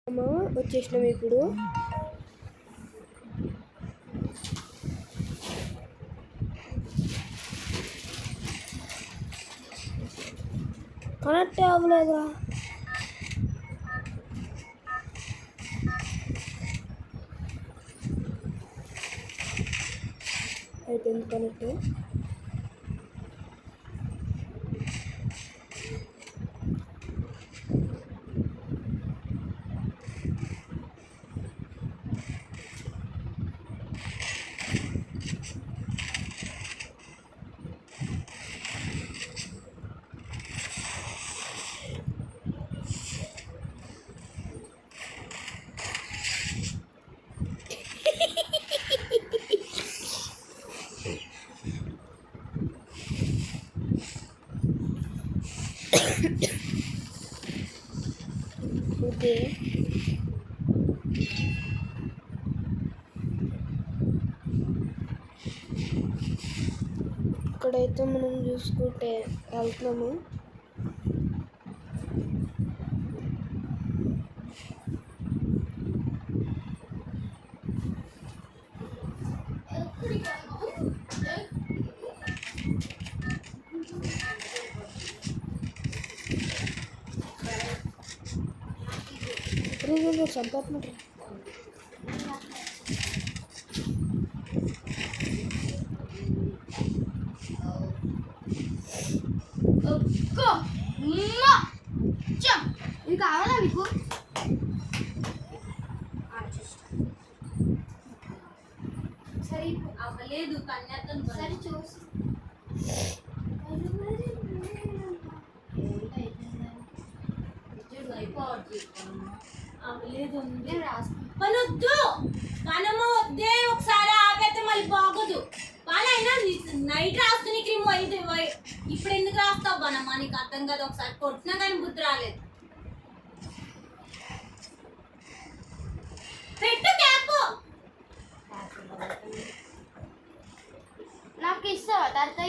వచ్చేసినాం ఇప్పుడు. కనెక్ట్ అవ్వలేదా? అయిపోయింది కనెక్ట్. ఓకే, ఇక్కడైతే మనం చూసుకుంటే వెళ్తున్నాము. చంపేస్తున్నారు. ఇది కావాలా మీకు? సరే అవ్వలేదు కన్యాతం. సరే చూసి అవ్వలేదు మనొద్దు, మనము వద్దే. ఒకసారి ఆపైతే మళ్ళీ బాగోదు. వాళ్ళైనా నైట్ రాసుకుని క్రీమ్ అయితే ఇప్పుడు ఎందుకు రాస్తావు బానమ్మా? నీకు అర్థం కాదు. ఒకసారి కొట్టినా కానీ బుద్ధి రాలేదు. పెట్టు క్యాప్. నాకు ఇస్తావా? తర్వాత